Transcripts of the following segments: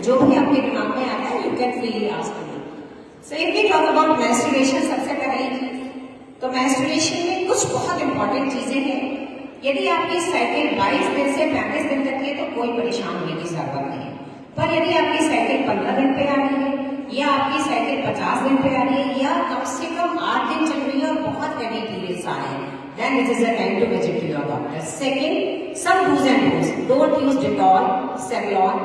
जो भी आपके दिमाग में आता है, you can freely ask me. So if we talk about menstruation, सबसे पहली तो मेंस्ट्रुएशन में कुछ बहुत इंपॉर्टेंट चीजें हैं। यदि आपकी साइकिल 22 दिन से 35 दिन तक की है तो कोई परेशान होने की जरूरत नहीं है, पर यदि आपकी साइकिल 15 दिन पे आ रही है या आपकी साइकिल 50 दिन पे आ रही है या कम से कम 8 दिन चल रही है और बहुत हेवी पीरियड्स आ रहे हैं, then it is a time to visit to your doctor. Second, some do's and don'ts. Don't use Dettol, Savlon,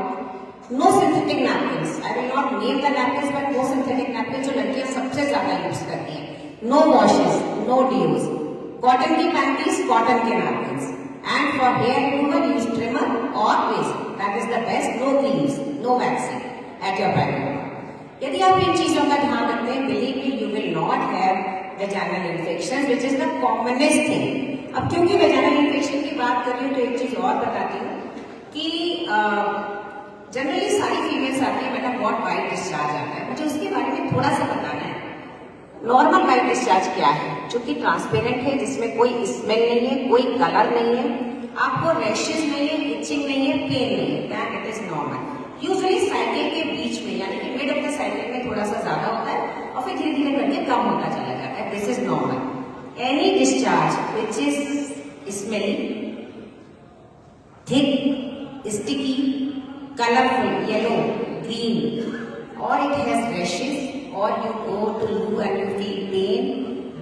no synthetic napkins. I will not name the napkins, but no synthetic napkins जो लड़कियां सबसे ज्यादा use करती हैं. No washes, no deos. Cotton की panties, cotton के napkins. And for hair removal, use trimmer or razor. That is the best. No creams, no waxing at your private. यदि आप इन चीजों का ध्यान रखते हैं, believe me, you will not have vaginal infection, which is the commonest thing. अब क्योंकि vaginal infection की बात कर रही हूँ तो एक चीज और बताती हूँ कि जनरली सारी फीमेल्स आती है, मैडम बहुत वाइट डिस्चार्ज आता है, मुझे उसके बारे में थोड़ा सा बताना है। नॉर्मल वाइट डिस्चार्ज क्या है? जो कि ट्रांसपेरेंट है, जिसमें कोई स्मेल नहीं है, कोई कलर नहीं है, आपको रैशेज नहीं है, इचिंग नहीं है, पेन नहीं है, that it is normal. Usually cycle के बीच में यानी कि मिड ऑफ द साइकिल में थोड़ा सा ज्यादा होता है और फिर धीरे धीरे करके कम होता चला जाता है। This is normal. Any discharge which is smelly, thick, sticky, colourful, yellow, green, और इट हैज रैशेज, और यू गो टू लू and you feel pain,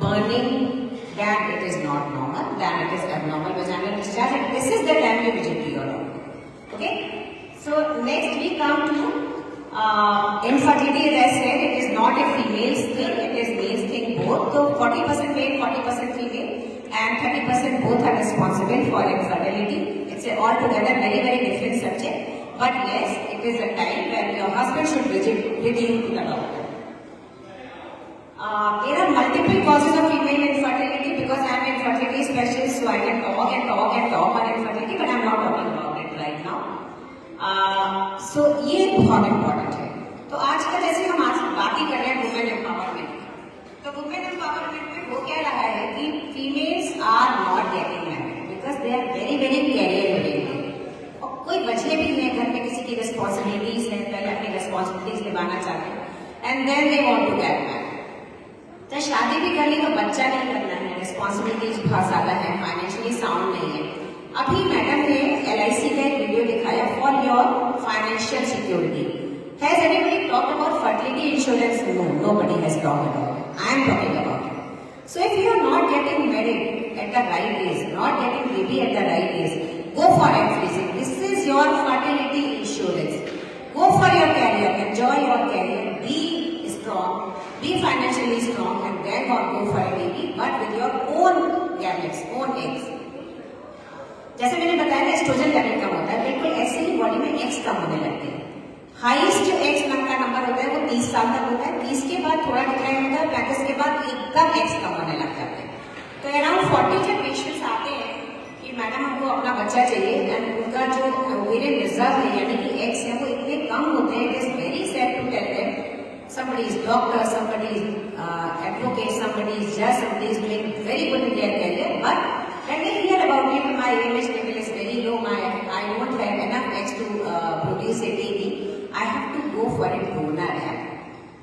burning, that it is not normal, then it is abnormal vaginal discharge, and this is the time you visit to your doctor. Okay? So next we come to infertility. As I said, it is not a female's thing, it is male's thing both. So 40% male, 40% female, and 30% both are responsible for infertility. It's a altogether very different subject. But yes, it is a time when your husband should visit with you to the doctor. There are multiple causes of female infertility. Because I am an infertility specialist, so I can talk and talk and talk on infertility, but I am not talking about it right now. So ये बहुत important है। तो आज का जैसे हम आज बात ही कर रहे हैं वुमेन एम्पावरमेंट की, तो वुमेन एम्पावरमेंट में हो क्या रहा है कि females are not getting married because they are very career oriented, और कोई वजह भी नहीं है, घर में किसी की रिस्पॉन्सिबिलिटीज है, पहले अपनी रिस्पॉन्सिबिलिटीज निभाना चाहते हैं and then they want to get married. तो शादी भी कर ली तो बच्चा नहीं करना है, रिस्पॉन्सिबिलिटीज बहुत ज्यादा है, फाइनेंशियली साउंड नहीं है। अभी मैडम ने LIC का एक वीडियो दिखाया for your financial security. Has anybody talked about fertility insurance? No, nobody has talked about it. I am talking about it. So if you are not getting married at the right age, not getting baby at the right age, go for egg freezing. This is your fertility insurance. Go for your career, enjoy your career, be strong, be financially strong, and then go for a baby, but with your own gametes, own eggs. जैसे मैंने बताया ना, oestrogen level कम होता है, बिल्कुल ऐसे ही body में eggs कम होने लगते हैं। हाईएस्ट जो एग्स का नंबर होता है वो 30 साल तक होता है, 30 के बाद थोड़ा डिक्लाइन होता है, 35 के बाद एकदम एग्स कम होने लग जाते हैं। तो अराउंड 40 जब पेशेंट्स आते हैं कि मैडम हमको अपना बच्चा चाहिए एंड उनका जो ओवेरियन रिजर्व है यानी कि एग्स है वो इतने कम होते हैं, it is very sad to tell them somebody is doctor, somebody is advocate, somebody is judge, somebody is doing very good in their career, but when they hear about me, my AMH level is very low, I don't have enough eggs to produce a baby, I have to go for a donor egg.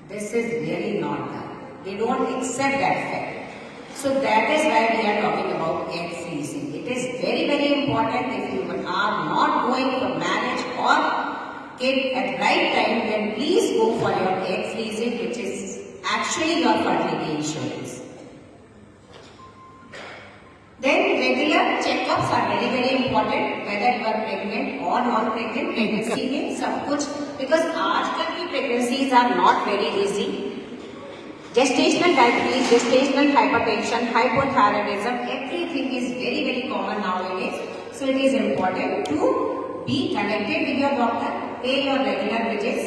This is really not done. They don't accept that fact. So that is why we are talking about egg freezing. It is very important. If you are not going for marriage or kid at right time, then please go for your egg freezing, which is actually your fertility insurance. Then regular checkups are very important, whether you are pregnant or non-pregnant, pregnancy में सब कुछ, because आजकल की pregnancies are not very easy. Gestational diabetes, gestational hypertension, hypothyroidism, everything is very common nowadays. So it is important to be connected with your doctor, pay your regular visits,